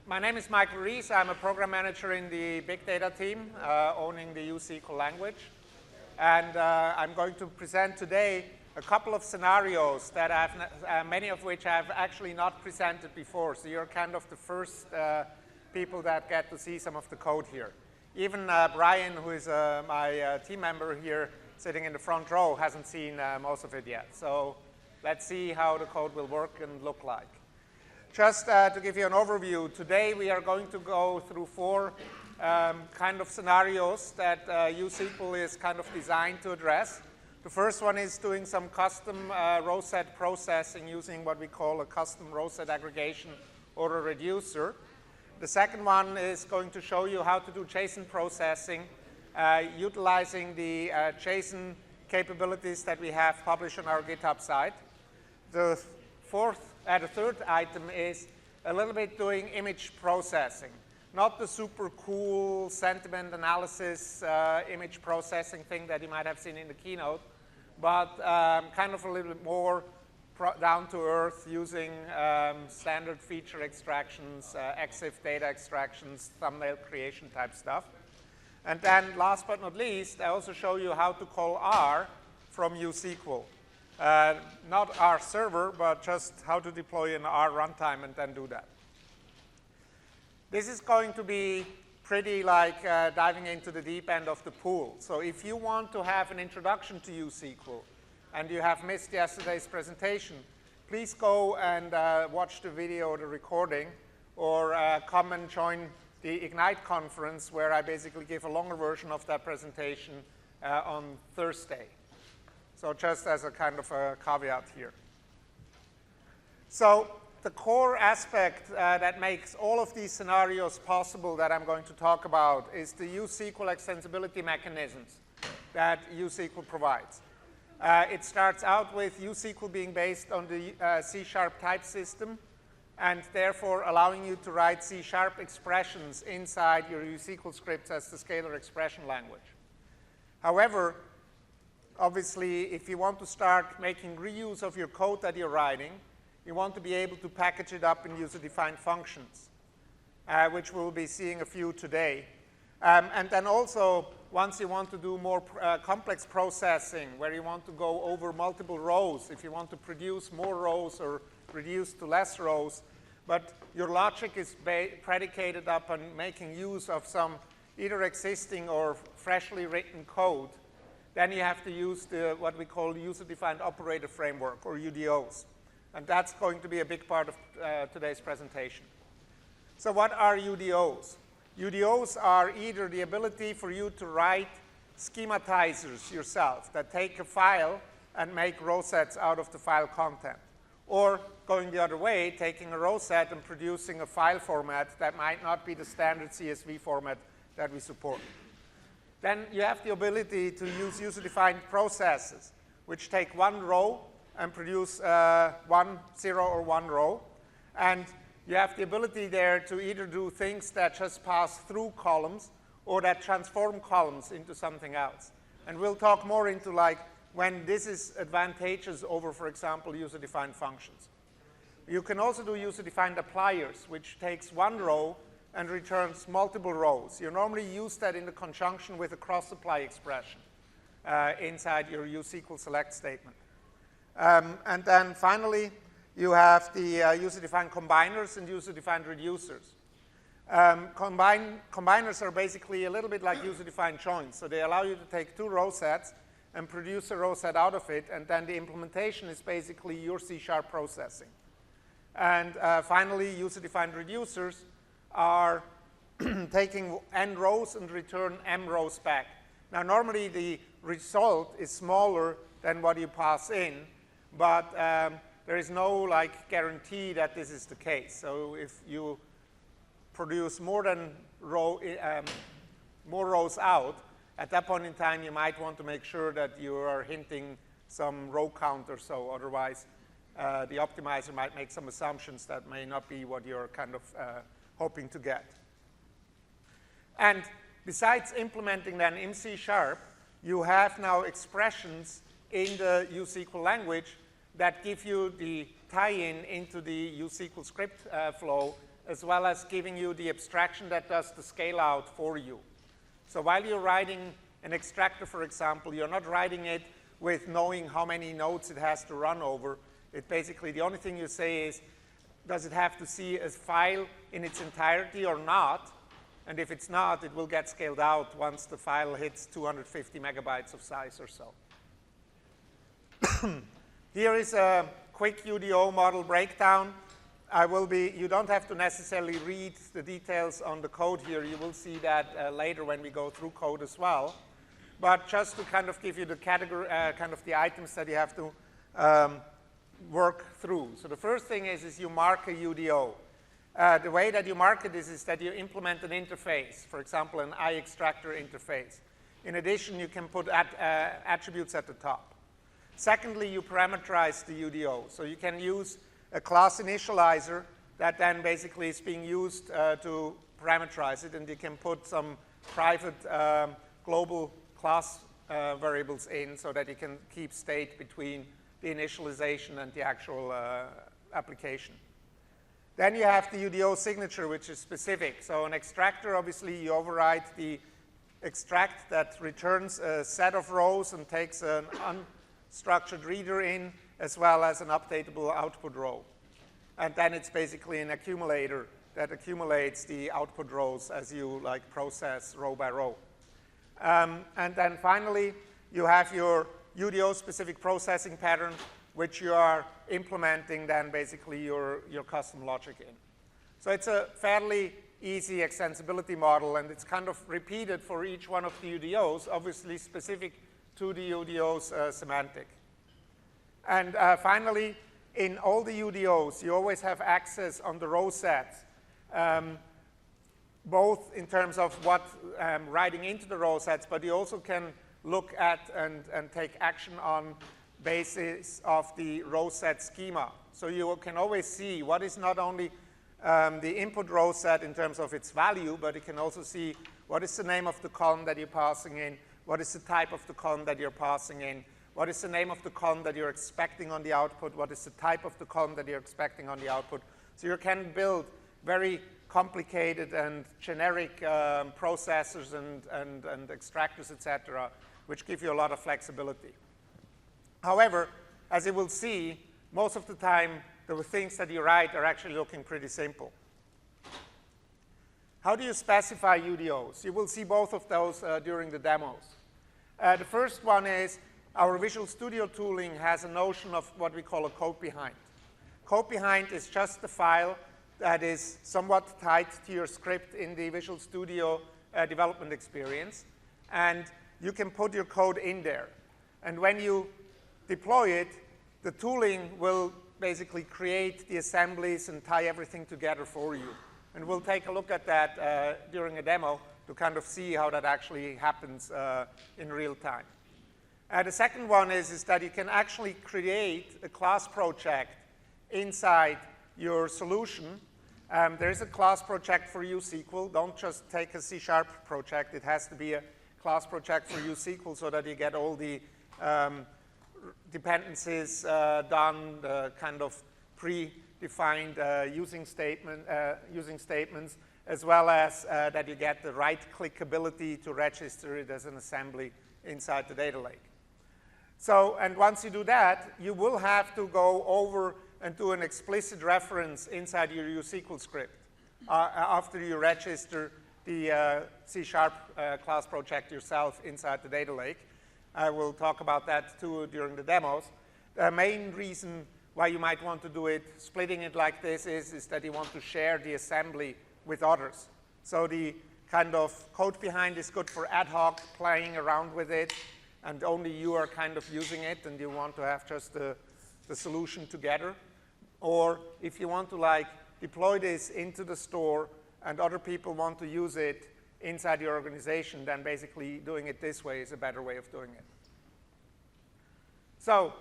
My name is Michael Rees. I'm a program manager in the big data team owning the USQL language. And I'm going to present today a couple of scenarios that many of which I've actually not presented before. So you're kind of the first people that get to see some of the code here. Even Brian, who is my team member here sitting in the front row, hasn't seen most of it yet. So let's see how the code will work and look like. Just to give you an overview, today we are going to go through four kind of scenarios that USQL is kind of designed to address. The first one is doing some custom row set processing using what we call a custom row set aggregation or a reducer. The second one is going to show you how to do JSON processing utilizing the JSON capabilities that we have published on our GitHub site. The third item is a little bit doing image processing. Not the super cool sentiment analysis image processing thing that you might have seen in the keynote, but kind of a little bit more down to earth using standard feature extractions, EXIF data extractions, thumbnail creation type stuff. And then last but not least, I also show you how to call R from USQL. Not R server, but just how to deploy an R runtime and then do that. This is going to be pretty like diving into the deep end of the pool. So if you want to have an introduction to USQL and you have missed yesterday's presentation, please go and watch the video or the recording or come and join the Ignite conference where I basically give a longer version of that presentation on Thursday. So just as a kind of a caveat here. So the core aspect that makes all of these scenarios possible that I'm going to talk about is the USQL extensibility mechanisms that USQL provides. It starts out with USQL being based on the C# type system and therefore allowing you to write C# expressions inside your USQL scripts as the scalar expression language. However, obviously, if you want to start making reuse of your code that you're writing, you want to be able to package it up in user-defined functions, which we'll be seeing a few today. And then also, once you want to do more complex processing, where you want to go over multiple rows, if you want to produce more rows or reduce to less rows, but your logic is predicated upon making use of some either existing or freshly written code, then you have to use what we call user-defined operator framework, or UDOs. And that's going to be a big part of today's presentation. So what are UDOs? UDOs are either the ability for you to write schematizers yourself that take a file and make row sets out of the file content. Or going the other way, taking a row set and producing a file format that might not be the standard CSV format that we support. Then you have the ability to use user-defined processes, which take one row and produce 1, 0, or 1 row. And you have the ability there to either do things that just pass through columns or that transform columns into something else. And we'll talk more into like when this is advantageous over, for example, user-defined functions. You can also do user-defined appliers, which takes one row and returns multiple rows. You normally use that in the conjunction with a cross-apply expression inside your USQL select statement. And then finally, you have the user-defined combiners and user-defined reducers. Combiners are basically a little bit like user-defined joins. So they allow you to take two row sets and produce a row set out of it, and then the implementation is basically your C# processing. And finally, user-defined reducers are taking n rows and return m rows back. Now, normally the result is smaller than what you pass in, but there is no like guarantee that this is the case. So if you produce more than more rows out, at that point in time, you might want to make sure that you are hinting some row count or so. Otherwise, the optimizer might make some assumptions that may not be what you're kind of hoping to get. And besides implementing then in C#, you have now expressions in the USQL language that give you the tie-in into the USQL script flow as well as giving you the abstraction that does the scale out for you. So while you're writing an extractor, for example, you're not writing it with knowing how many nodes it has to run over. It basically, the only thing you say is, does it have to see a file in its entirety or not? And if it's not, it will get scaled out once the file hits 250 megabytes of size or so. Here is a quick UDO model breakdown. You don't have to necessarily read the details on the code here. You will see that later when we go through code as well. But just to kind of give you the category, kind of the items that you have to work through. So the first thing is you mark a UDO. The way that you mark it is that you implement an interface, for example, an iExtractor interface. In addition, you can put attributes at the top. Secondly, you parameterize the UDO. So you can use a class initializer that then basically is being used to parameterize it, and you can put some private global class variables in so that you can keep state between the initialization and the actual application. Then you have the UDO signature, which is specific. So an extractor, obviously, you override the extract that returns a set of rows and takes an unstructured reader in, as well as an updatable output row. And then it's basically an accumulator that accumulates the output rows as you process row by row. And then finally, you have your UDO-specific processing pattern, which you are implementing then basically your custom logic in. So it's a fairly easy extensibility model, and it's kind of repeated for each one of the UDOs, obviously specific to the UDO's semantic. And finally, in all the UDOs, you always have access on the row sets, both in terms of what writing into the row sets, but you also can look at and take action on basis of the row set schema. So you can always see what is not only the input row set in terms of its value, but you can also see what is the name of the column that you're passing in, what is the type of the column that you're passing in, what is the name of the column that you're expecting on the output, what is the type of the column that you're expecting on the output. So you can build very complicated and generic processors and extractors, etc., which give you a lot of flexibility. However, as you will see, most of the time, the things that you write are actually looking pretty simple. How do you specify UDOs? You will see both of those during the demos. The first one is our Visual Studio tooling has a notion of what we call a code behind. Code behind is just the file that is somewhat tied to your script in the Visual Studio development experience. And you can put your code in there. And when you deploy it, the tooling will basically create the assemblies and tie everything together for you. And we'll take a look at that during a demo to kind of see how that actually happens in real time. The second one is that you can actually create a class project inside your solution. There is a class project for USQL. Don't just take a C# project. It has to be a class project for USQL so that you get all the dependencies done, the kind of pre-defined using statements, as well as that you get the right-click ability to register it as an assembly inside the data lake. So, and once you do that, you will have to go over and do an explicit reference inside your USQL script after you register the C# class project yourself inside the data lake. I will talk about that too during the demos. The main reason why you might want to do it, splitting it like this, is that you want to share the assembly with others. So the kind of code behind is good for ad hoc playing around with it, and only you are kind of using it, and you want to have just the solution together. Or if you want to deploy this into the store and other people want to use it inside your organization, then basically doing it this way is a better way of doing it. So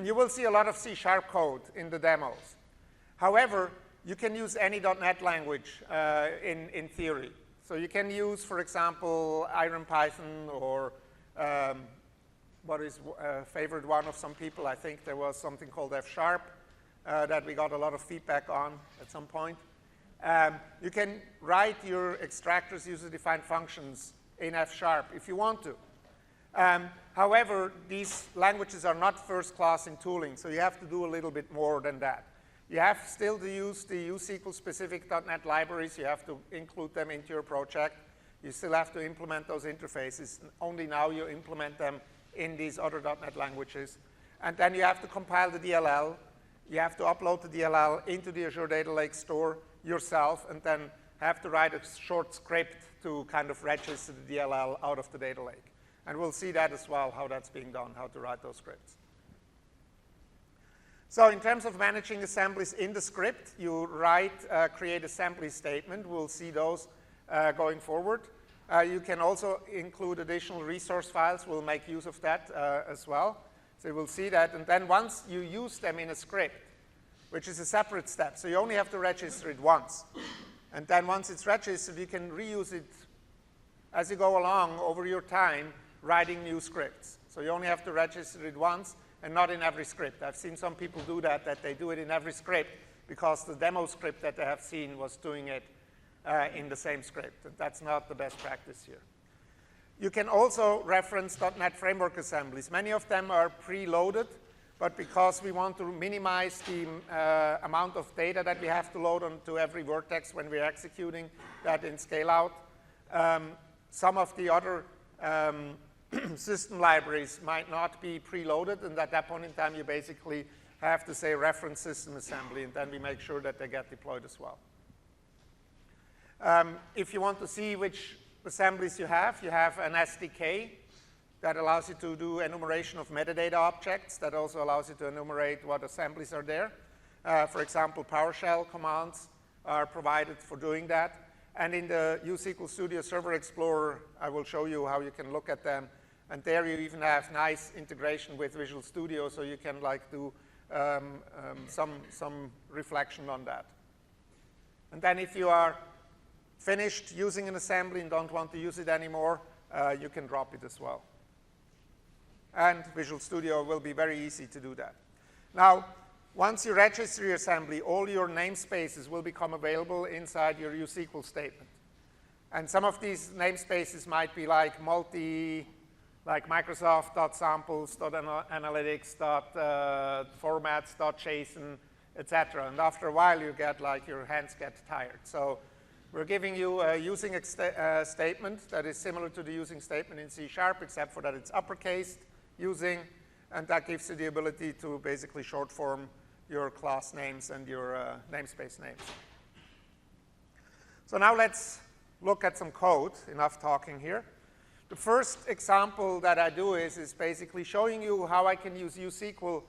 you will see a lot of C# code in the demos. However, you can use any .NET language in theory. So you can use, for example, IronPython or what is a favorite one of some people. I think there was something called F# that we got a lot of feedback on at some point. You can write your extractors user-defined functions in F# if you want to. However, these languages are not first class in tooling, so you have to do a little bit more than that. You have still to use the USQL specific .NET libraries. You have to include them into your project. You still have to implement those interfaces. Only now you implement them in these other .NET languages. And then you have to compile the DLL. You have to upload the DLL into the Azure Data Lake store yourself, and then have to write a short script to kind of register the DLL out of the data lake. And we'll see that as well, how that's being done, how to write those scripts. So in terms of managing assemblies in the script, you create assembly statement. We'll see those going forward. You can also include additional resource files. We'll make use of that as well. So we'll see that. And then once you use them in a script, which is a separate step, so you only have to register it once. And then once it's registered, you can reuse it as you go along over your time, writing new scripts. So you only have to register it once and not in every script. I've seen some people do that they do it in every script because the demo script that they have seen was doing it in the same script. And that's not the best practice here. You can also reference .NET Framework assemblies. Many of them are preloaded, but because we want to minimize the amount of data that we have to load onto every vertex when we're executing that in scale out, some of the other system libraries might not be preloaded, and at that point in time you basically have to say reference system assembly, and then we make sure that they get deployed as well. If you want to see which assemblies you have an SDK that allows you to do enumeration of metadata objects, that also allows you to enumerate what assemblies are there. For example, PowerShell commands are provided for doing that. And in the USQL Studio Server Explorer, I will show you how you can look at them. And there you even have nice integration with Visual Studio, so you can like do some reflection on that. And then if you are finished using an assembly and don't want to use it anymore, you can drop it as well. And Visual Studio will be very easy to do that. Now, once you register your assembly, all your namespaces will become available inside your USQL statement. And some of these namespaces might be like like Microsoft.samples.analytics, formats.json, etc. And after a while, you get like your hands get tired. So we're giving you a using statement that is similar to the using statement in C#, except for that it's uppercased using, and that gives you the ability to basically short form your class names and your namespace names. So now let's look at some code. Enough talking here. The first example that I do is basically showing you how I can use USQL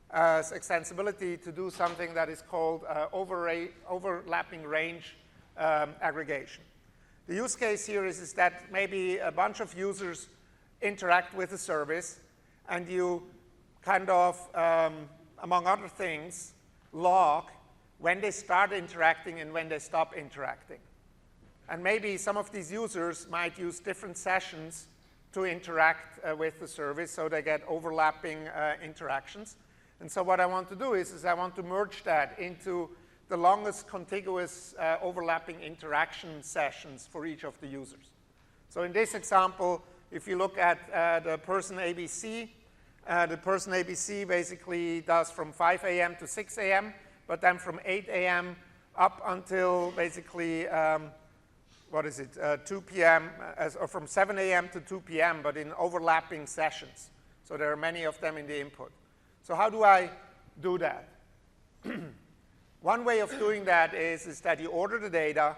as extensibility to do something that is called overlapping range aggregation. The use case here is that maybe a bunch of users interact with a service, and you kind of, among other things, log when they start interacting and when they stop interacting. And maybe some of these users might use different sessions to interact with the service, so they get overlapping interactions. And so what I want to do is I want to merge that into the longest contiguous overlapping interaction sessions for each of the users. So in this example, if you look at the person ABC, the person ABC basically does from 5 a.m. to 6 a.m., but then from 8 a.m. up until basically, 2 p.m., or from 7 a.m. to 2 p.m., but in overlapping sessions. So there are many of them in the input. So how do I do that? One way of doing that is that you order the data,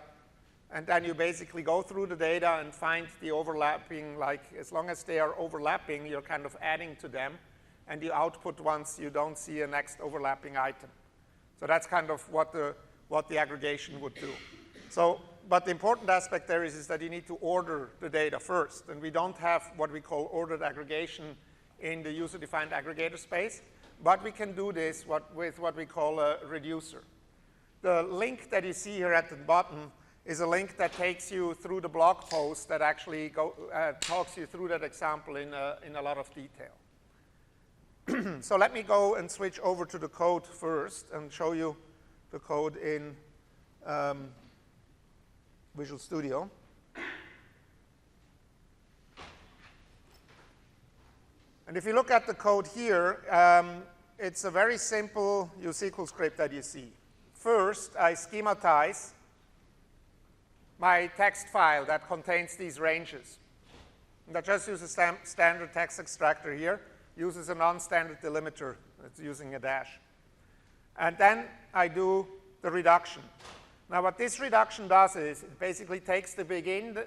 and then you basically go through the data and find the overlapping, like as long as they are overlapping, you're kind of adding to them, and you output once you don't see a next overlapping item. So that's kind of what the aggregation would do. So, but the important aspect there is that you need to order the data first, and we don't have what we call ordered aggregation in the user-defined aggregator space, but we can do this with what we call a reducer. The link that you see here at the bottom is a link that takes you through the blog post that actually talks you through that example in a lot of detail. So let me go and switch over to the code first and show you the code in Visual Studio. And if you look at the code here, it's a very simple uSQL script that you see. First, I schematize my text file that contains these ranges. And I just use a standard text extractor here, uses a non-standard delimiter. It's using a dash. And then I do the reduction. Now, what this reduction does is it basically takes the begin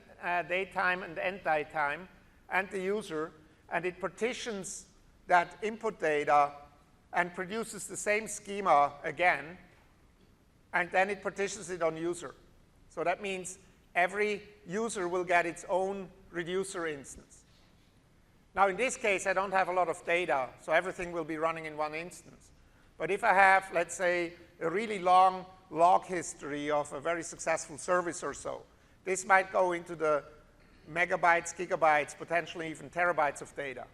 date time and end date time and the user, and it partitions that input data and produces the same schema again, and then it partitions it on user. So that means every user will get its own reducer instance. Now, in this case, I don't have a lot of data, so everything will be running in one instance. But if I have, let's say, a really long log history of a very successful service or so, this might go into the megabytes, gigabytes, potentially even terabytes of data.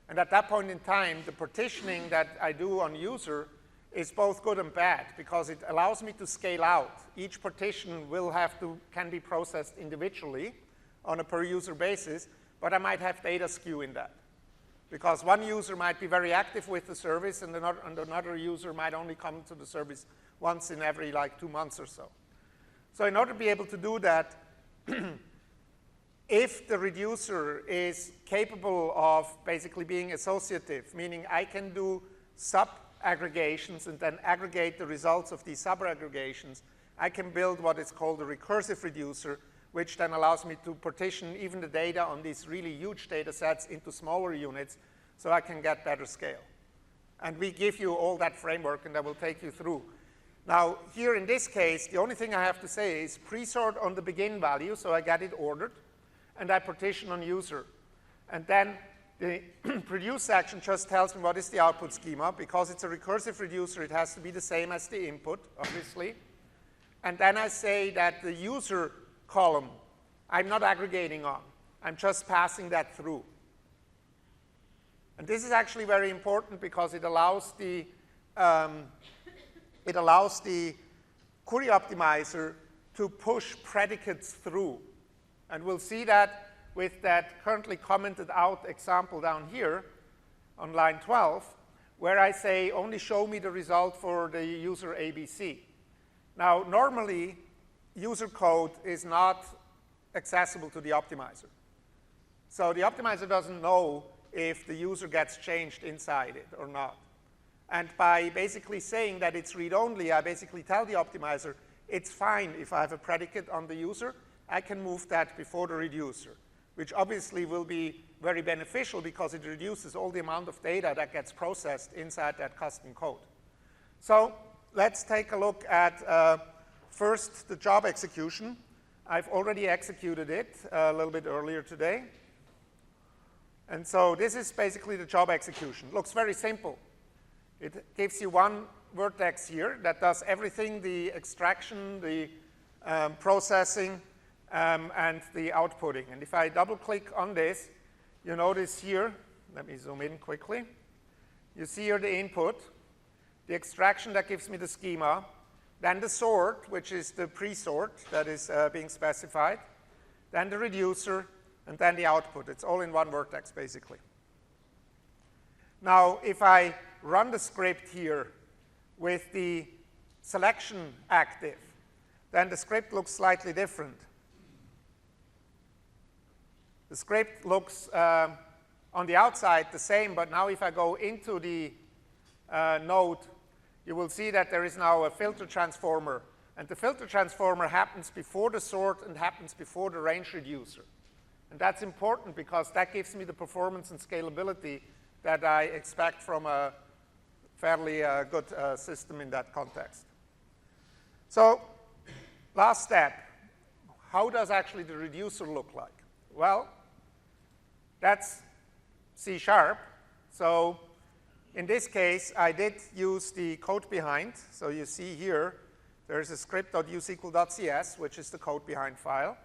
And at that point in time, the partitioning that I do on user is both good and bad, because it allows me to scale out. Each partition can be processed individually on a per user basis, but I might have data skew in that. Because one user might be very active with the service, and another user might only come to the service once in every like 2 months or so. So in order to be able to do that, if the reducer is capable of basically being associative, meaning I can do sub-aggregations and then aggregate the results of these sub-aggregations, I can build what is called a recursive reducer, which then allows me to partition even the data on these really huge data sets into smaller units so I can get better scale. And we give you all that framework, and I will take you through. Now, here in this case, the only thing I have to say is pre-sort on the begin value, so I get it ordered, and I partition on user. And then the produce section just tells me what is the output schema. Because it's a recursive reducer, it has to be the same as the input, obviously. And then I say that the user column, I'm not aggregating on. I'm just passing that through. And this is actually very important because it allows the query optimizer to push predicates through. And we'll see that with that currently commented out example down here on line 12, where I say only show me the result for the user ABC. Now, normally, user code is not accessible to the optimizer. So the optimizer doesn't know if the user gets changed inside it or not. And by basically saying that it's read-only, I basically tell the optimizer, it's fine if I have a predicate on the user, I can move that before the reducer, which obviously will be very beneficial because it reduces all the amount of data that gets processed inside that custom code. So let's take a look at first the job execution. I've already executed it a little bit earlier today. And so this is basically the job execution. Looks very simple. It gives you one vertex here that does everything, the extraction, the processing, and the outputting. And if I double click on this, you notice here, let me zoom in quickly. You see here the input, the extraction that gives me the schema, then the sort, which is the pre-sort that is being specified, then the reducer, and then the output. It's all in one vertex, basically. Now, if I run the script here with the selection active, then the script looks slightly different. The script looks on the outside the same, but now if I go into the node, you will see that there is now a filter transformer. And the filter transformer happens before the sort and happens before the range reducer. And that's important because that gives me the performance and scalability that I expect from a fairly good system in that context. So, last step, how does actually the reducer look like? Well, that's C#. So in this case, I did use the code behind. So you see here, there's a script.usql.cs, which is the code behind file.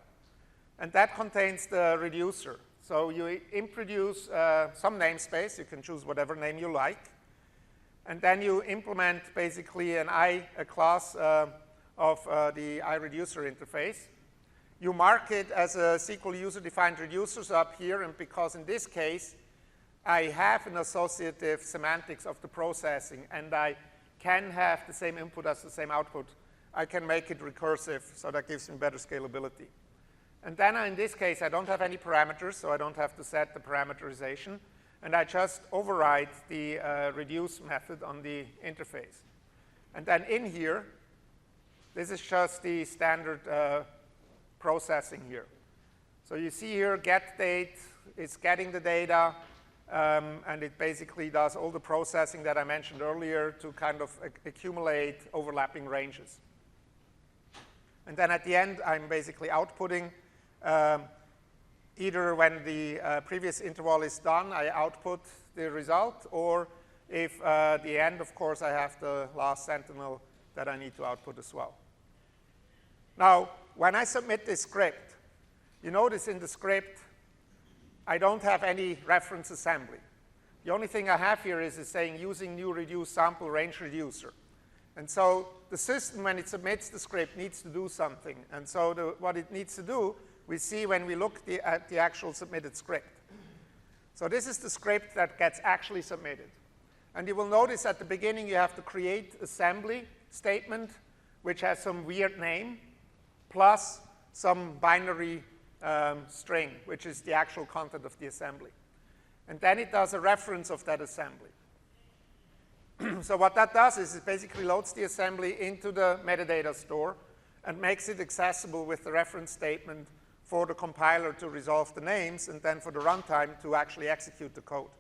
And that contains the reducer. So you introduce some namespace. You can choose whatever name you like. And then you implement basically a class of the iReducer interface. You mark it as a SQL user-defined reducers up here, and because in this case, I have an associative semantics of the processing, and I can have the same input as the same output, I can make it recursive, so that gives me better scalability. And then in this case, I don't have any parameters, so I don't have to set the parameterization, and I just override the reduce method on the interface. And then in here, this is just the standard processing here. So you see here, get date, it's getting the data, and it basically does all the processing that I mentioned earlier to kind of accumulate overlapping ranges. And then at the end, I'm basically outputting either when the previous interval is done, I output the result, or if at the end, of course, I have the last sentinel that I need to output as well. Now, when I submit this script, you notice in the script, I don't have any reference assembly. The only thing I have here is saying using new reduce sample range reducer. And so the system, when it submits the script, needs to do something. And so what it needs to do, we see when we look at the actual submitted script. So this is the script that gets actually submitted. And you will notice at the beginning you have to create assembly statement, which has some weird name, plus some binary string, which is the actual content of the assembly. And then it does a reference of that assembly. So what that does is it basically loads the assembly into the metadata store and makes it accessible with the reference statement for the compiler to resolve the names and then for the runtime to actually execute the code.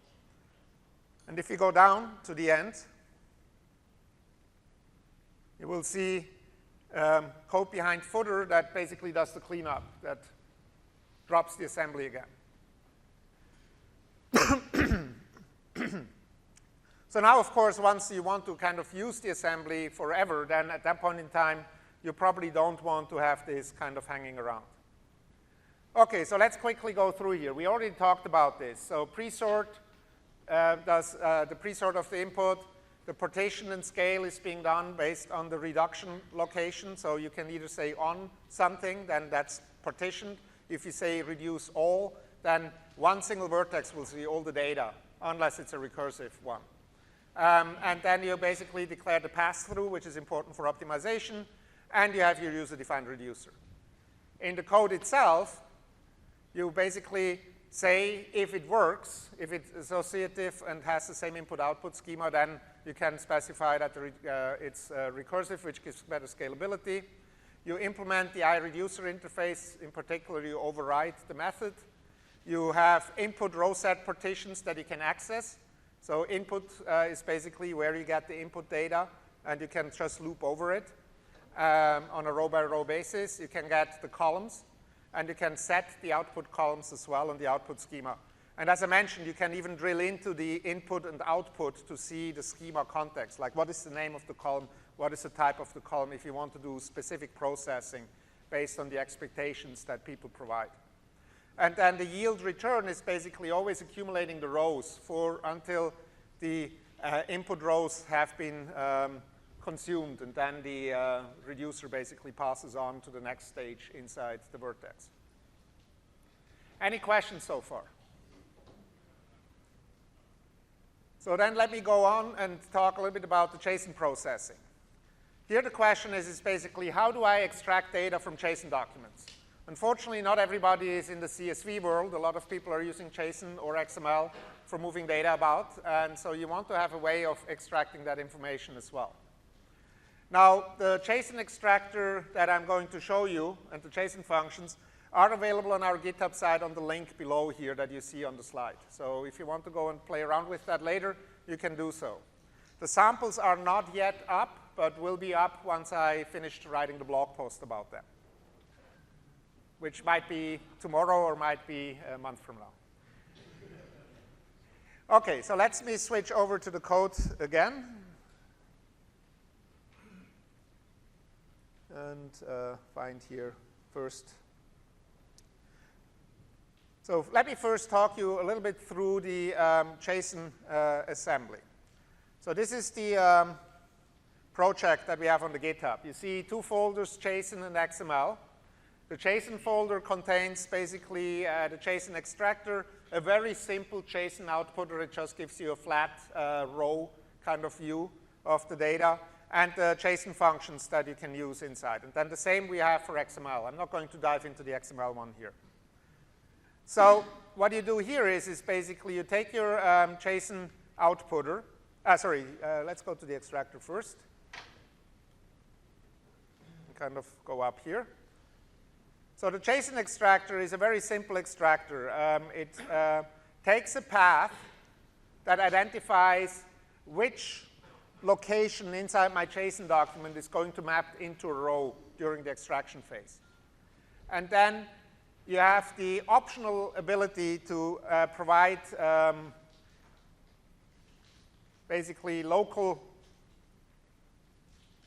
And if you go down to the end, you will see code behind footer that basically does the cleanup, that drops the assembly again. So now, of course, once you want to kind of use the assembly forever, then at that point in time, you probably don't want to have this kind of hanging around. OK, so let's quickly go through here. We already talked about this. So pre-sort does the pre-sort of the input. The partition and scale is being done based on the reduction location. So you can either say on something, then that's partitioned. If you say reduce all, then one single vertex will see all the data, unless it's a recursive one. And then you basically declare the pass-through, which is important for optimization, and you have your user-defined reducer. In the code itself, you basically say if it works, if it's associative and has the same input-output schema, then you can specify that it's recursive, which gives better scalability. You implement the iReducer interface. In particular, you override the method. You have input row set partitions that you can access. So input is basically where you get the input data, and you can just loop over it on a row-by-row basis. You can get the columns, and you can set the output columns as well on the output schema. And as I mentioned, you can even drill into the input and output to see the schema context, like what is the name of the column, what is the type of the column, if you want to do specific processing based on the expectations that people provide. And then the yield return is basically always accumulating the rows until the input rows have been consumed, and then the reducer basically passes on to the next stage inside the vertex. Any questions so far? So then let me go on and talk a little bit about the JSON processing. Here the question is basically, how do I extract data from JSON documents? Unfortunately, not everybody is in the CSV world. A lot of people are using JSON or XML for moving data about, and so you want to have a way of extracting that information as well. Now, the JSON extractor that I'm going to show you and the JSON functions are available on our GitHub site on the link below here that you see on the slide. So if you want to go and play around with that later, you can do so. The samples are not yet up, but will be up once I finish writing the blog post about them, which might be tomorrow or might be a month from now. OK, so let me switch over to the code again. And find here first. So let me first talk you a little bit through the JSON assembly. So this is the project that we have on the GitHub. You see two folders, JSON and XML. The JSON folder contains basically the JSON extractor, a very simple JSON outputter. It just gives you a flat row kind of view of the data, and the JSON functions that you can use inside. And then the same we have for XML. I'm not going to dive into the XML one here. So what you do here is basically you take your JSON outputter. Let's go to the extractor first. Kind of go up here. So the JSON extractor is a very simple extractor. It takes a path that identifies which location inside my JSON document is going to map into a row during the extraction phase. And then you have the optional ability to provide basically local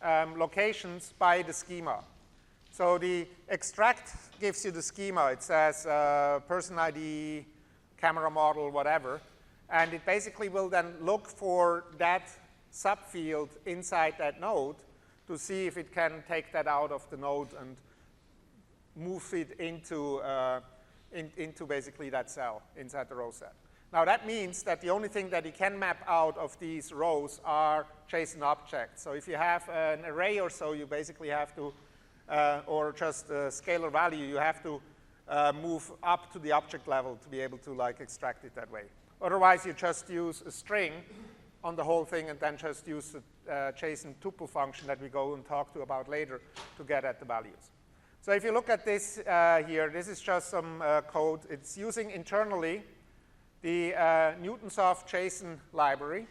locations by the schema. So the extract gives you the schema. It says person ID, camera model, whatever. And it basically will then look for that subfield inside that node to see if it can take that out of the node and move it into basically that cell inside the row set. Now that means that the only thing that you can map out of these rows are JSON objects. So if you have an array or so, you basically have to or just a scalar value, you have to move up to the object level to be able to like extract it that way. Otherwise, you just use a string on the whole thing and then just use the JSON tuple function that we go and talk about later to get at the values. So if you look at this here, this is just some code. It's using internally the Newtonsoft JSON library.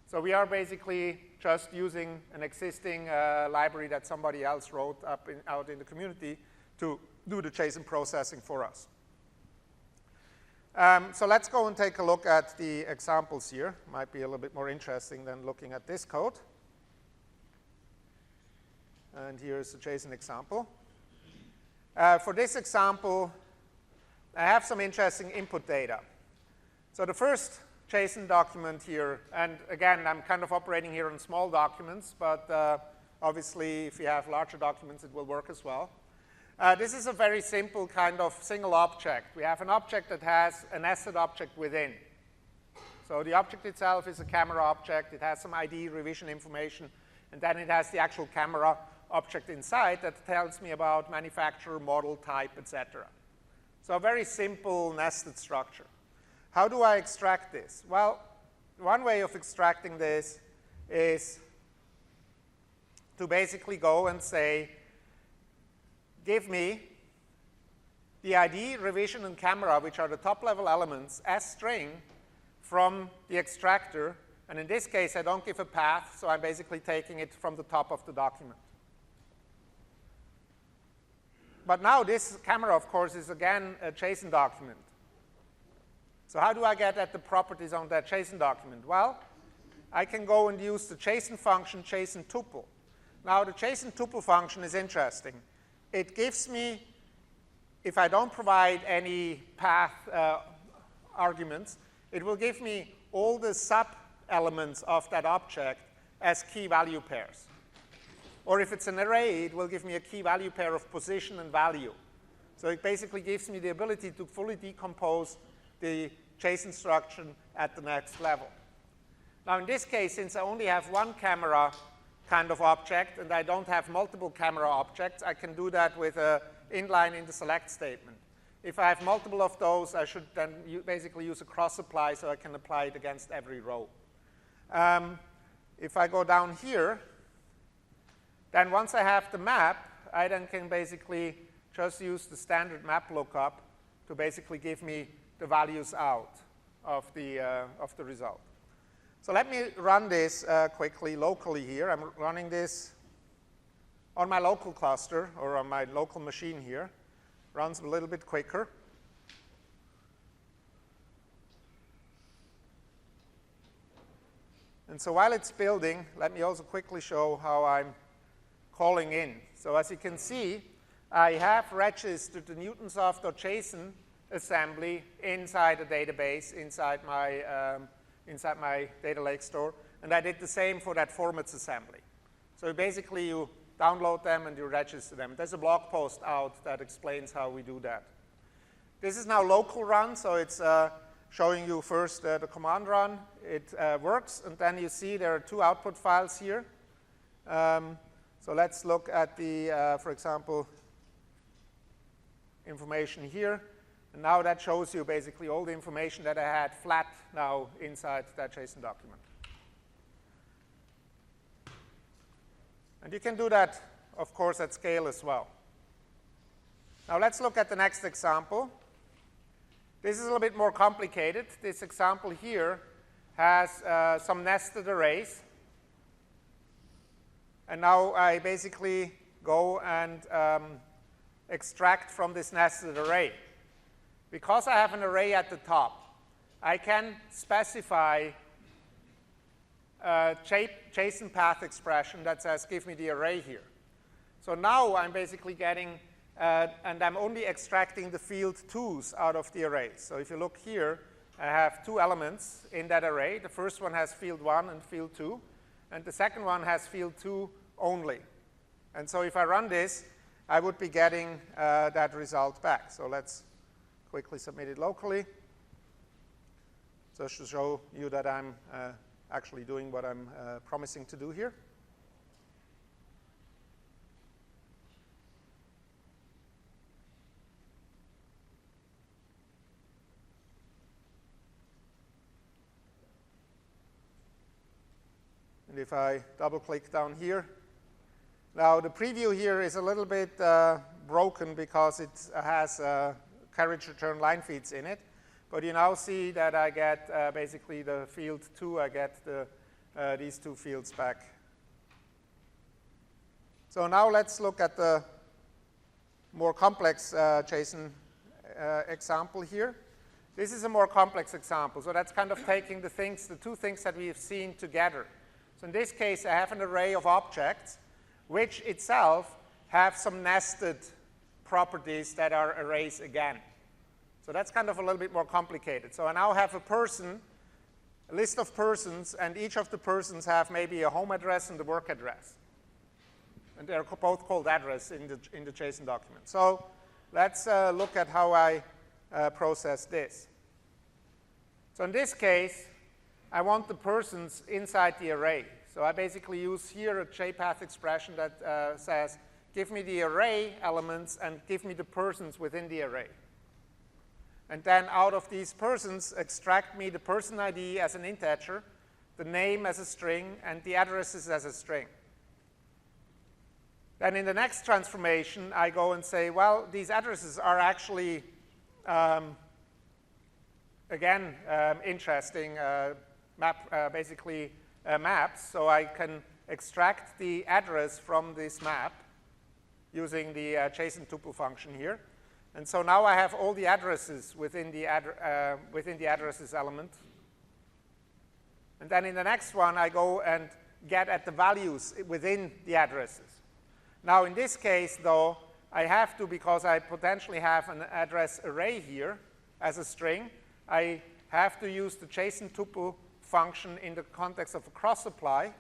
So we are basically just using an existing library that somebody else wrote out in the community to do the JSON processing for us. So let's go and take a look at the examples here. Might be a little bit more interesting than looking at this code. And here's a JSON example. For this example, I have some interesting input data. So the first JSON document here, and again, I'm kind of operating here on small documents, but obviously if you have larger documents, it will work as well. This is a very simple kind of single object. We have an object that has a nested object within. So the object itself is a camera object. It has some ID revision information, and then it has the actual camera object inside that tells me about manufacturer, model, type, etc. So a very simple nested structure. How do I extract this? Well, one way of extracting this is to basically go and say, give me the ID, revision, and camera, which are the top-level elements, as string from the extractor. And in this case, I don't give a path, so I'm basically taking it from the top of the document. But now this camera, of course, is again a JSON document. So how do I get at the properties on that JSON document? Well, I can go and use the JSON function JSON tuple. Now, the JSON tuple function is interesting. It gives me, if I don't provide any path arguments, it will give me all the sub-elements of that object as key value pairs. Or if it's an array, it will give me a key value pair of position and value. So it basically gives me the ability to fully decompose the JSON structure at the next level. Now in this case, since I only have one camera kind of object and I don't have multiple camera objects, I can do that with an inline in the select statement. If I have multiple of those, I should then basically use a cross-apply so I can apply it against every row. If I go down here, then once I have the map, I then can basically just use the standard map lookup to basically give me the values out of the result. So let me run this quickly locally here. I'm running this on my local cluster or on my local machine here. Runs a little bit quicker. And so while it's building, let me also quickly show how I'm calling in. So as you can see, I have registered the Newtonsoft.json assembly inside a database, inside my data lake store, and I did the same for that formats assembly. So basically, you download them and you register them. There's a blog post out that explains how we do that. This is now local run, so it's showing you first the command run. It works, and then you see there are two output files here. So let's look at the, for example, information here. And now that shows you basically all the information that I had flat now inside that JSON document. And you can do that, of course, at scale as well. Now let's look at the next example. This is a little bit more complicated. This example here has some nested arrays. And now I basically go and extract from this nested array. Because I have an array at the top, I can specify a JSON path expression that says, give me the array here. So now I'm basically getting, and I'm only extracting the field 2s out of the array. So if you look here, I have 2 elements in that array. The first one has field 1 and field 2, and the second one has field 2 only. And so if I run this, I would be getting that result back. So let's quickly submit it locally, just to show you that I'm actually doing what I'm promising to do here. And if I double-click down here, now the preview here is a little bit broken because it has carriage return line feeds in it. But you now see that I get basically the field 2, I get these 2 fields back. So now let's look at the more complex JSON example here. This is a more complex example. So that's kind of taking the 2 things that we have seen together. So in this case, I have an array of objects which itself have some nested properties that are arrays again. So that's kind of a little bit more complicated. So I now have a list of persons, and each of the persons have maybe a home address and a work address. And they're both called address in the JSON document. So let's look at how I process this. So in this case, I want the persons inside the array. So I basically use here a JPath expression that says, give me the array elements and give me the persons within the array. And then out of these persons, extract me the person ID as an integer, the name as a string, and the addresses as a string. Then in the next transformation, I go and say, well, these addresses are actually, again, interesting basically maps. So I can extract the address from this map using the JSON tuple function here. And so now I have all the addresses within the addresses element. And then in the next one, I go and get at the values within the addresses. Now in this case, though, I have to, because I potentially have an address array here as a string, I have to use the JSON tuple function in the context of a cross apply.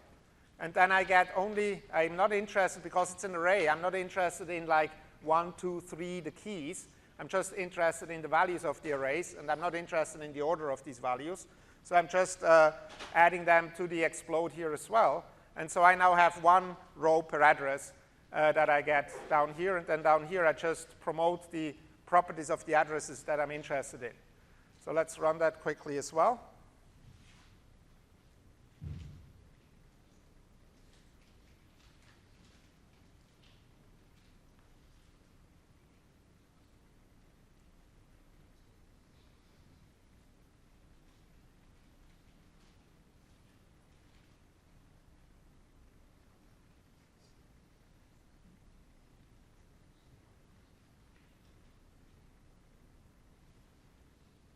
And then I get only, I'm not interested, because it's an array, I'm not interested in like 1, 2, 3, the keys. I'm just interested in the values of the arrays, and I'm not interested in the order of these values. So I'm just adding them to the explode here as well. And so I now have 1 row per address that I get down here. And then down here, I just promote the properties of the addresses that I'm interested in. So let's run that quickly as well.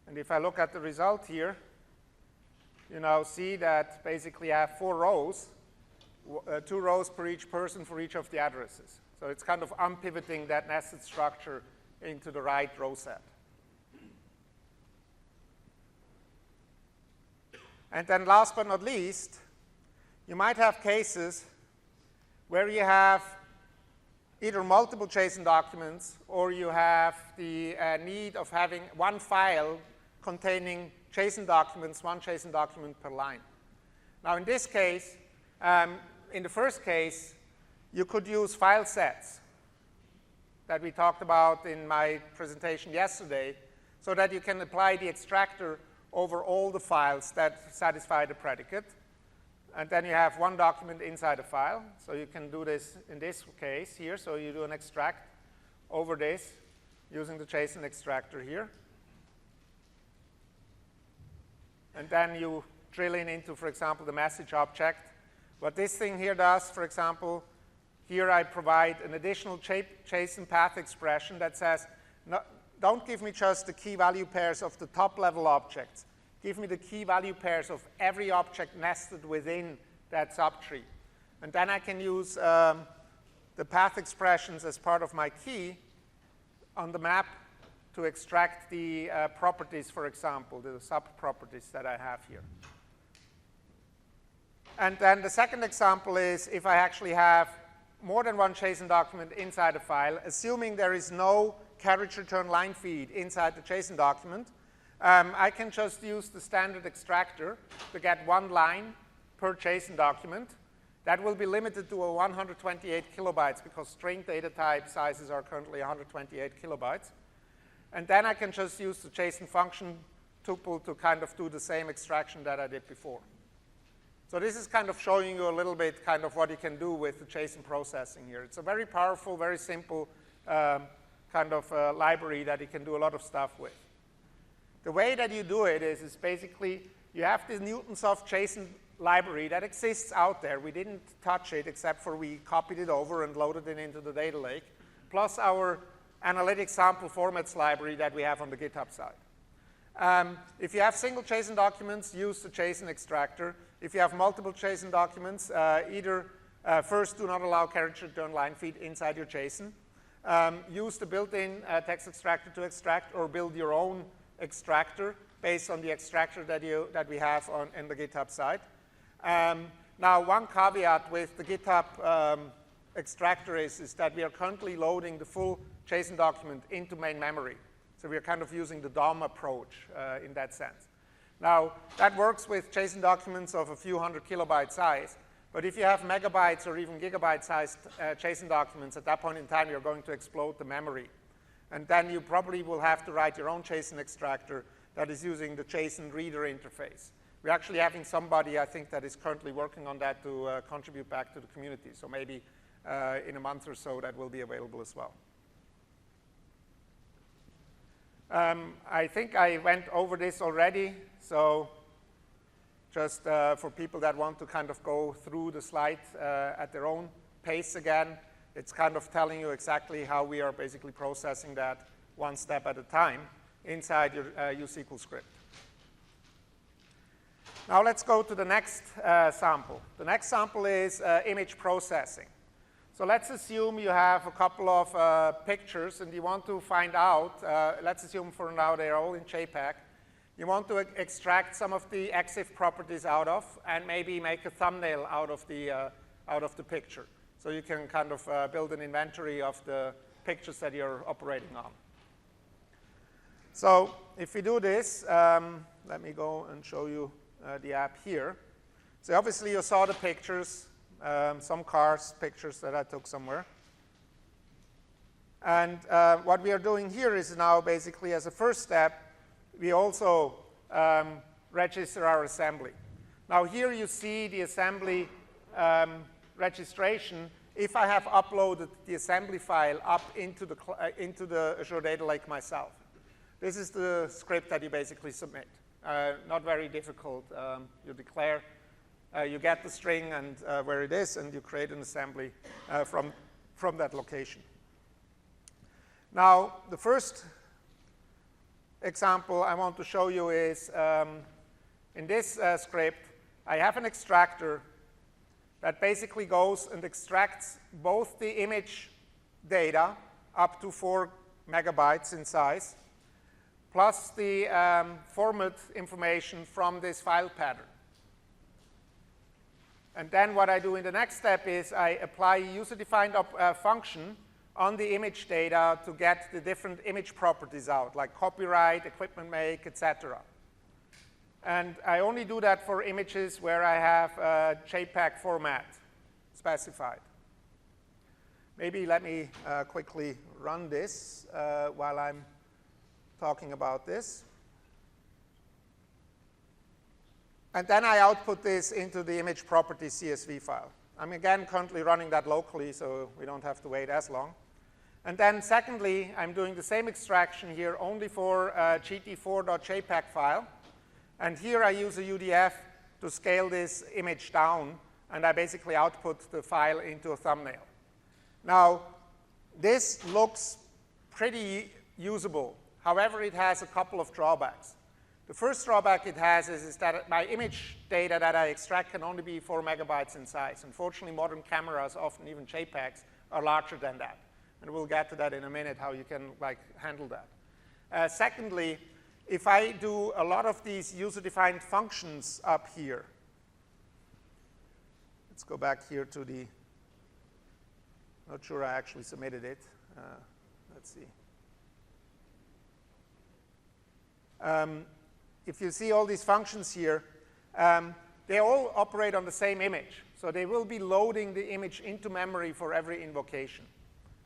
And if I look at the result here, you now see that basically I have 4 rows, 2 rows per each person for each of the addresses. So it's kind of unpivoting that nested structure into the right row set. And then last but not least, you might have cases where you have either multiple JSON documents or you have the need of having one file containing JSON documents, one JSON document per line. Now, in this case, in the first case, you could use file sets that we talked about in my presentation yesterday, so that you can apply the extractor over all the files that satisfy the predicate. And then you have one document inside a file. So you can do this in this case here. So you do an extract over this using the JSON extractor here. And then you drill into, for example, the message object. What this thing here does, for example, here I provide an additional JSON path expression that says, no, don't give me just the key value pairs of the top level objects. Give me the key value pairs of every object nested within that subtree. And then I can use the path expressions as part of my key on the map to extract the properties, for example, the sub-properties that I have here. And then the second example is if I actually have more than one JSON document inside a file, assuming there is no carriage return line feed inside the JSON document, I can just use the standard extractor to get one line per JSON document. That will be limited to 128 kilobytes because string data type sizes are currently 128 kilobytes. And then I can just use the JSON function tuple to kind of do the same extraction that I did before. So this is kind of showing you a little bit kind of what you can do with the JSON processing here. It's a very powerful, very simple kind of library that you can do a lot of stuff with. The way that you do it is basically you have this Newtonsoft JSON library that exists out there. We didn't touch it except for we copied it over and loaded it into the data lake, plus our analytic sample formats library that we have on the GitHub side. If you have single JSON documents, use the JSON extractor. If you have multiple JSON documents, either first do not allow carriage return line feed inside your JSON. Use the built-in text extractor to extract, or build your own extractor based on the extractor that we have in the GitHub side. Now, one caveat with the GitHub extractor is that we are currently loading the full JSON document into main memory. So we are kind of using the DOM approach in that sense. Now, that works with JSON documents of a few hundred kilobyte size. But if you have megabytes or even gigabyte-sized JSON documents, at that point in time, you're going to explode the memory. And then you probably will have to write your own JSON extractor that is using the JSON reader interface. We're actually having somebody, I think, that is currently working on that to contribute back to the community. So maybe in a month or so, that will be available as well. I think I went over this already. So just for people that want to kind of go through the slide at their own pace again, it's kind of telling you exactly how we are basically processing that one step at a time inside your uSQL script. Now let's go to the next sample. The next sample is image processing. So let's assume you have a couple of pictures and you want to find out, let's assume for now they're all in JPEG. You want to extract some of the EXIF properties out of and maybe make a thumbnail out of the picture. So you can kind of build an inventory of the pictures that you're operating on. So if we do this, let me go and show you the app here. So obviously you saw the pictures, some cars pictures that I took somewhere. And what we are doing here is now basically as a first step, we also register our assembly. Now here you see the assembly registration if I have uploaded the assembly file up into the Azure Data Lake myself. This is the script that you basically submit. Not very difficult. You declare, you get the string and where it is, and you create an assembly from that location. Now, the first example I want to show you is in this script, I have an extractor that basically goes and extracts both the image data up to 4 megabytes in size, plus the format information from this file pattern. And then what I do in the next step is I apply a user-defined function on the image data to get the different image properties out, like copyright, equipment make, etc. And I only do that for images where I have a JPEG format specified. Maybe let me quickly run this while I'm talking about this. And then I output this into the image property CSV file. I'm again currently running that locally, so we don't have to wait as long. And then secondly, I'm doing the same extraction here only for a gt4.jpg file. And here I use a UDF to scale this image down, and I basically output the file into a thumbnail. Now, this looks pretty usable. However, it has a couple of drawbacks. The first drawback it has is that my image data that I extract can only be 4 megabytes in size. Unfortunately, modern cameras, often even JPEGs, are larger than that. And we'll get to that in a minute, how you can handle that. Secondly, if I do a lot of these user-defined functions up here, let's go back here to the, not sure I actually submitted it. Let's see. If you see all these functions here, they all operate on the same image. So they will be loading the image into memory for every invocation.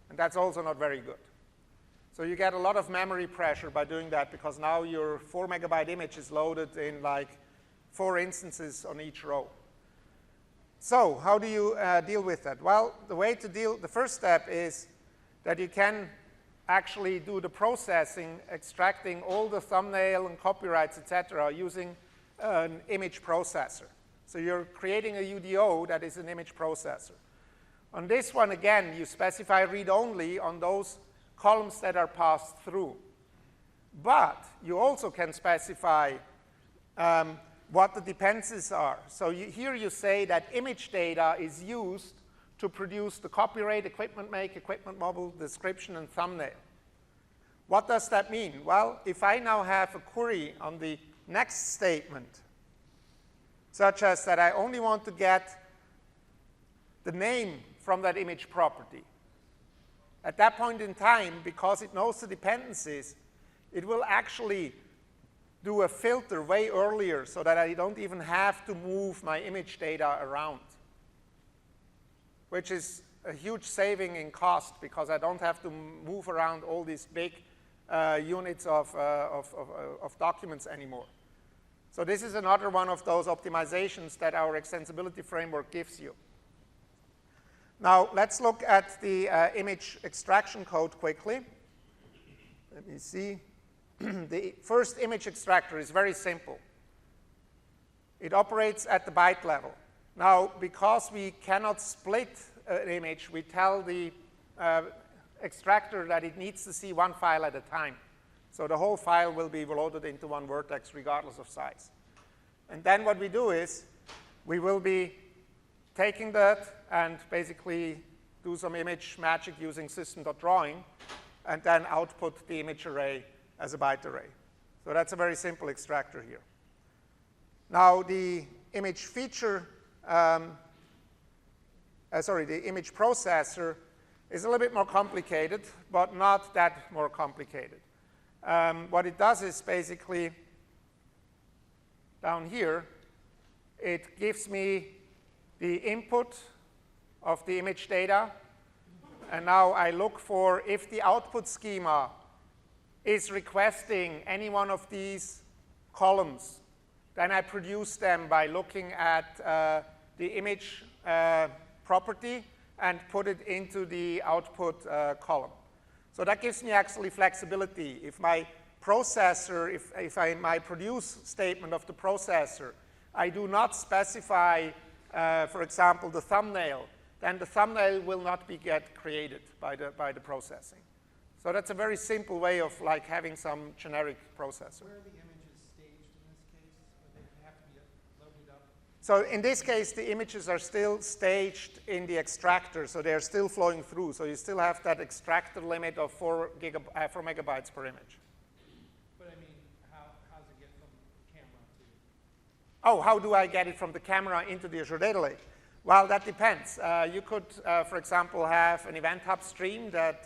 And that's also not very good. So you get a lot of memory pressure by doing that, because now your 4 megabyte image is loaded in 4 instances on each row. So how do you deal with that? Well, the first step is that you can actually do the processing, extracting all the thumbnail and copyrights, etc., using an image processor. So you're creating a UDO that is an image processor. On this one, again, you specify read-only on those columns that are passed through. But you also can specify what the dependencies are. So here you say that image data is used to produce the copyright, equipment make, equipment mobile, description, and thumbnail. What does that mean? Well, if I now have a query on the next statement, such as that I only want to get the name from that image property, at that point in time, because it knows the dependencies, it will actually do a filter way earlier so that I don't even have to move my image data around, which is a huge saving in cost, because I don't have to move around all these big units of documents anymore. So this is another one of those optimizations that our extensibility framework gives you. Now, let's look at the image extraction code quickly. Let me see. The first image extractor is very simple. It operates at the byte level. Now, because we cannot split an image, we tell the extractor that it needs to see one file at a time. So the whole file will be loaded into one vertex regardless of size. And then what we do is we will be taking that and basically do some image magic using system.drawing, and then output the image array as a byte array. So that's a very simple extractor here. Now the image feature, the image processor is a little bit more complicated, but not that more complicated. What it does is basically, down here, it gives me the input of the image data, and now I look for if the output schema is requesting any one of these columns, then I produce them by looking at the image property and put it into the output column. So that gives me actually flexibility. If my processor, my produce statement of the processor, I do not specify, for example, the thumbnail, then the thumbnail will not get created by the processing. So that's a very simple way of having some generic processor. Where are the images staged in this case? Would they have to be loaded up? So in this case, the images are still staged in the extractor, so they're still flowing through. So you still have that extractor limit of 4 megabytes per image. But I mean, how does it get from the camera to? Oh, how do I get it from the camera into the Azure Data Lake? Well, that depends. You could, for example, have an event hub stream that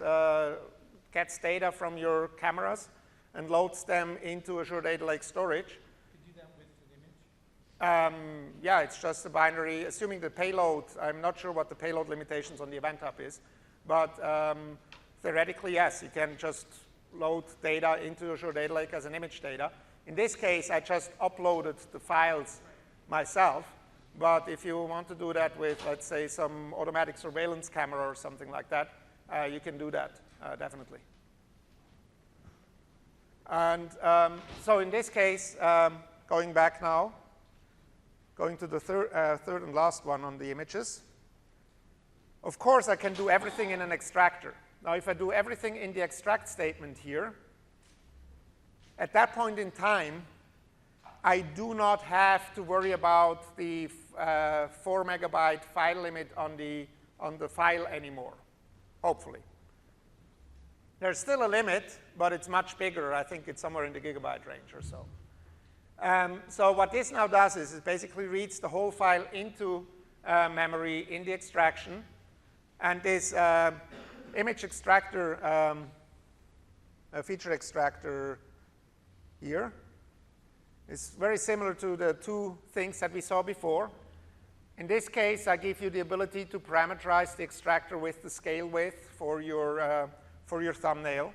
gets data from your cameras and loads them into Azure Data Lake storage. You could do that with an image? Yeah, it's just a binary, assuming the payload, I'm not sure what the payload limitations on the event hub is, but theoretically, yes, you can just load data into Azure Data Lake as an image data. In this case, I just uploaded the files myself, but if you want to do that with, let's say, some automatic surveillance camera or something like that, you can do that, definitely. And so in this case, going back now, going to the third and last one on the images. Of course, I can do everything in an extractor. Now, if I do everything in the extract statement here, at that point in time, I do not have to worry about the 4 megabyte file limit on the file anymore, hopefully. There's still a limit, but it's much bigger. I think it's somewhere in the gigabyte range or so. So what this now does is it basically reads the whole file into memory in the extraction. And this image extractor, feature extractor here is very similar to the two things that we saw before. In this case, I give you the ability to parameterize the extractor with the scale width for your thumbnail.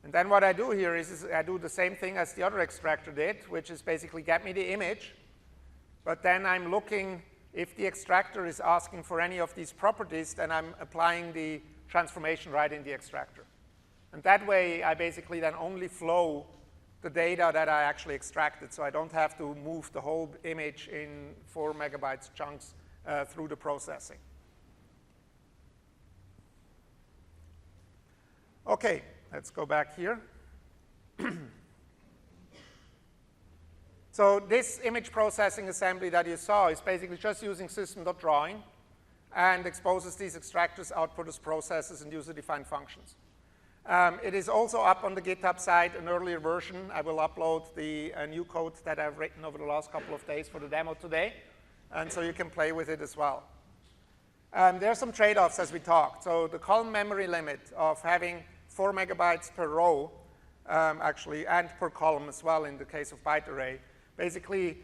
And then what I do here is I do the same thing as the other extractor did, which is basically get me the image, but then I'm looking, if the extractor is asking for any of these properties, then I'm applying the transformation right in the extractor. And that way, I basically then only flow the data that I actually extracted, so I don't have to move the whole image in 4 megabytes chunks through the processing. Okay, let's go back here. So this image processing assembly that you saw is basically just using system.drawing and exposes these extractors, output as processes, and user-defined functions. It is also up on the GitHub site, an earlier version. I will upload the new code that I've written over the last couple of days for the demo today, and so you can play with it as well. There are some trade-offs as we talked. So the column memory limit of having 4 megabytes per row, actually, and per column as well in the case of byte array, basically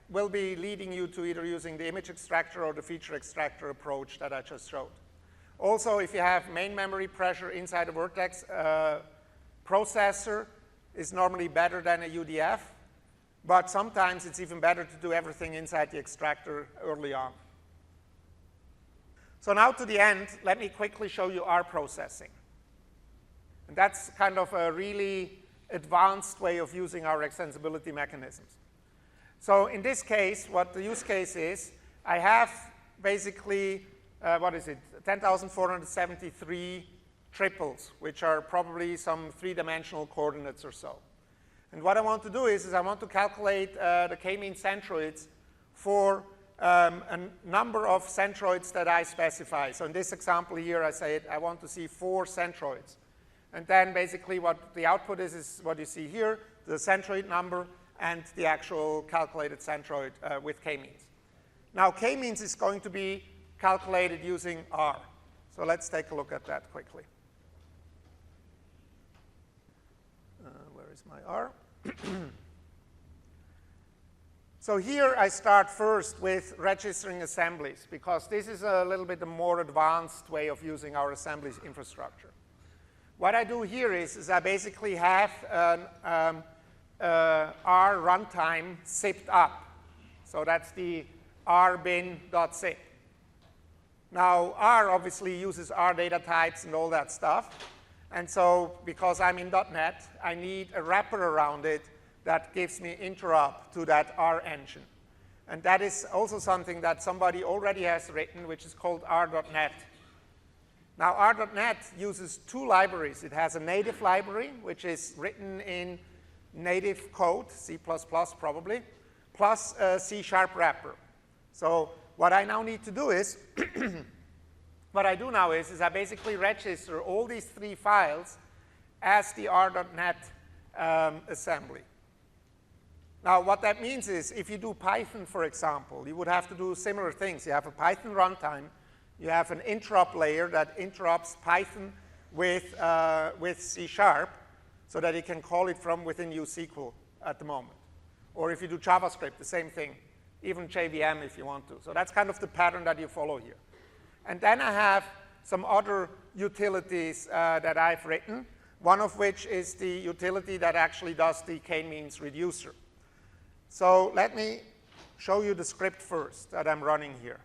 will be leading you to either using the image extractor or the feature extractor approach that I just showed. Also, if you have main memory pressure inside a Vertex processor, is normally better than a UDF, but sometimes it's even better to do everything inside the extractor early on. So now to the end, let me quickly show you R processing. And that's kind of a really advanced way of using our extensibility mechanisms. So in this case, what the use case is, I have basically, 10,473 triples, which are probably some 3-dimensional coordinates or so. And what I want to do is I want to calculate the k-mean centroids for a number of centroids that I specify. So in this example here, I say I want to see 4 centroids. And then basically what the output is what you see here, the centroid number and the actual calculated centroid with k-means. Now k-means is going to be calculated using R. So let's take a look at that quickly. Where is my R? So here I start first with registering assemblies, because this is a little bit a more advanced way of using our assembly infrastructure. What I do here is I basically have an R runtime zipped up. So that's the rbin.zip. Now, R obviously uses R data types and all that stuff. And so because I'm in .NET, I need a wrapper around it that gives me interrupt to that R engine. And that is also something that somebody already has written, which is called R.NET. Now, R.NET uses 2 libraries. It has a native library, which is written in native code, C++ probably, plus a C# wrapper. So what I now need to do is, what I do now is I basically register all these 3 files as the R.NET assembly. Now, what that means is if you do Python, for example, you would have to do similar things. You have a Python runtime. You have an interrupt layer that interrupts Python with C#, so that you can call it from within uSQL at the moment. Or if you do JavaScript, the same thing, even JVM if you want to. So that's kind of the pattern that you follow here. And then I have some other utilities that I've written, one of which is the utility that actually does the k-means reducer. So let me show you the script first that I'm running here.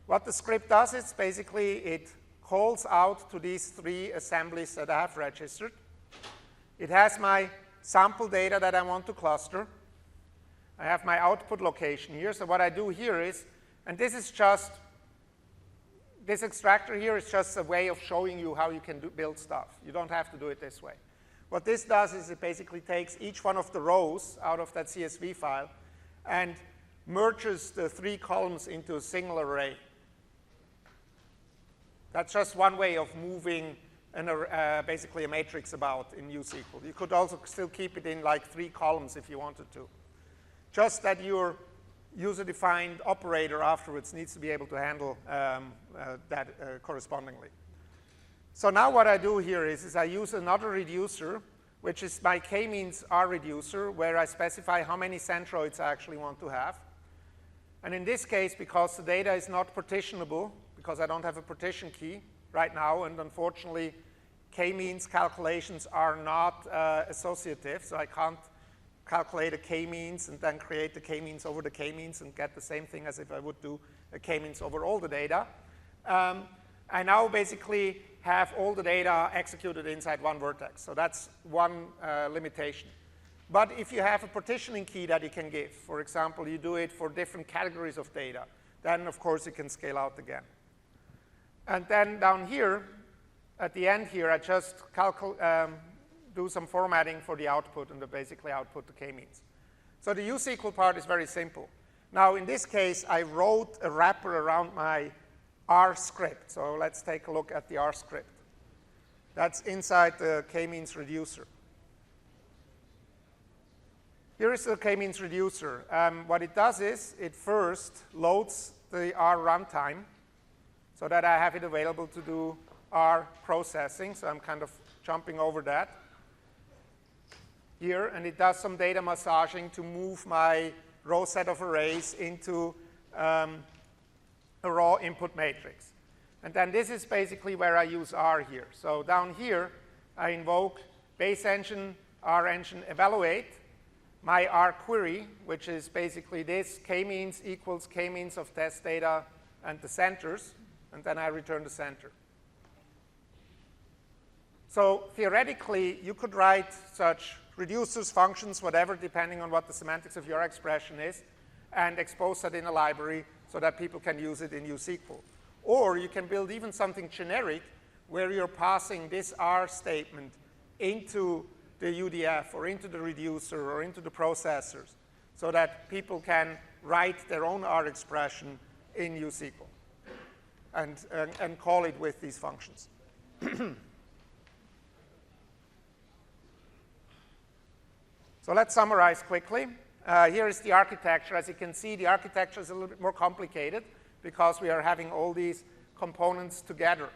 What the script does is basically it calls out to these 3 assemblies that I have registered. It has my sample data that I want to cluster. I have my output location here. So what I do here is, and this is just, this extractor here is just a way of showing you how you can build stuff. You don't have to do it this way. What this does is it basically takes each one of the rows out of that CSV file and merges the 3 columns into a single array. That's just one way of moving basically a matrix about in uSQL. You could also still keep it in like 3 columns if you wanted to. Just that your user-defined operator afterwards needs to be able to handle that correspondingly. So now what I do here is I use another reducer, which is my k-means R reducer, where I specify how many centroids I actually want to have. And in this case, because the data is not partitionable, because I don't have a partition key right now, and unfortunately, k-means calculations are not associative, so I can't calculate a k-means and then create the k-means over the k-means and get the same thing as if I would do a k-means over all the data. I now basically have all the data executed inside one vertex. So that's one limitation. But if you have a partitioning key that you can give, for example, you do it for different categories of data, then of course you can scale out again. And then down here, at the end here, I just do some formatting for the output and basically output the k-means. So the uSQL part is very simple. Now in this case, I wrote a wrapper around my R script. So let's take a look at the R script. That's inside the k-means reducer. Here is the k-means reducer. What it does is it first loads the R runtime so that I have it available to do R processing. So I'm kind of jumping over that here. And it does some data massaging to move my row set of arrays into a raw input matrix. And then this is basically where I use R here. So down here, I invoke base engine, R engine evaluate, my R query, which is basically this k-means equals k-means of test data and the centers, and then I return the center. So theoretically, you could write such reducers, functions, whatever, depending on what the semantics of your expression is, and expose that in a library so that people can use it in uSQL. Or you can build even something generic where you're passing this R statement into the UDF or into the reducer or into the processors so that people can write their own R expression in uSQL and call it with these functions. So let's summarize quickly. Here is the architecture. As you can see, the architecture is a little bit more complicated because we are having all these components together.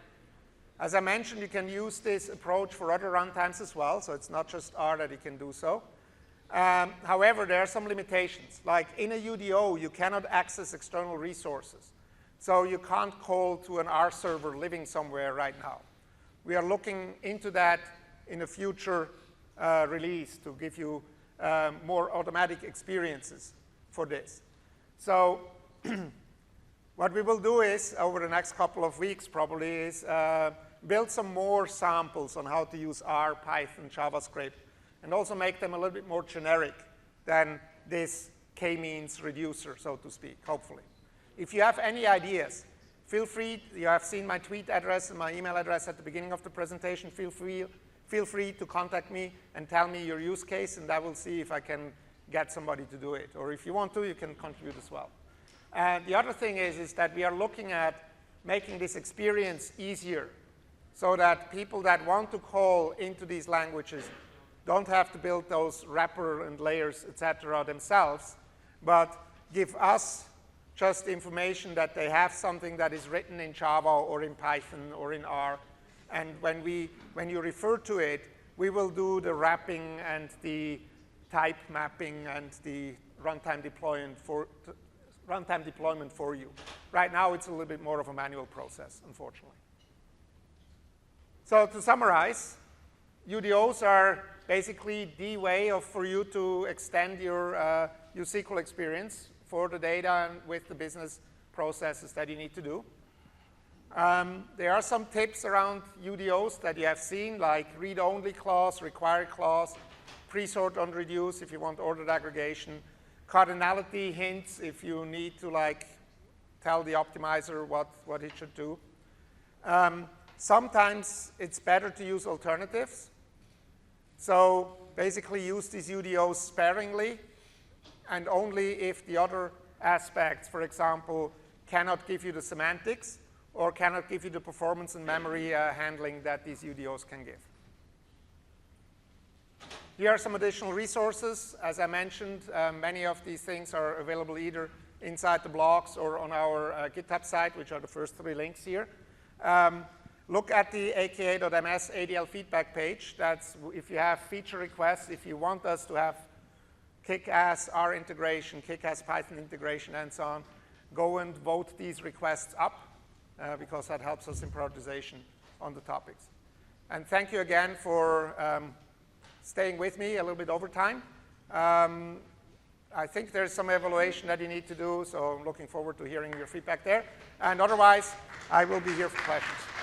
As I mentioned, you can use this approach for other runtimes as well, so it's not just R that you can do so. However, there are some limitations. Like in a UDO, you cannot access external resources. So you can't call to an R server living somewhere right now. We are looking into that in a future release to give you more automatic experiences for this. So what we will do is, over the next couple of weeks probably, is build some more samples on how to use R, Python, JavaScript, and also make them a little bit more generic than this k-means reducer, so to speak, hopefully. If you have any ideas, feel free. You have seen my tweet address and my email address at the beginning of the presentation. Feel free to contact me and tell me your use case, and I will see if I can get somebody to do it. Or if you want to, you can contribute as well. And the other thing is that we are looking at making this experience easier so that people that want to call into these languages don't have to build those wrapper and layers, etc. themselves, but give us just information that they have something that is written in Java or in Python or in R. And when you refer to it, we will do the wrapping and the type mapping and the runtime deployment for you. Right now, it's a little bit more of a manual process, unfortunately. So to summarize, UDOs are basically the way for you to extend your uSQL experience for the data and with the business processes that you need to do. There are some tips around UDOs that you have seen, like read-only clause, required clause, pre-sort on reduce if you want ordered aggregation, cardinality hints if you need to tell the optimizer what it should do. Sometimes it's better to use alternatives. So basically use these UDOs sparingly and only if the other aspects, for example, cannot give you the semantics or cannot give you the performance and memory handling that these UDOs can give. Here are some additional resources. As I mentioned, many of these things are available either inside the blogs or on our GitHub site, which are the first 3 links here. Look at the aka.ms ADL feedback page. That's if you have feature requests, if you want us to have kick-ass R integration, kick-ass Python integration, and so on, go and vote these requests up because that helps us in prioritization on the topics. And thank you again for staying with me a little bit over time. I think there's some evaluation that you need to do, so I'm looking forward to hearing your feedback there. And otherwise, I will be here for questions.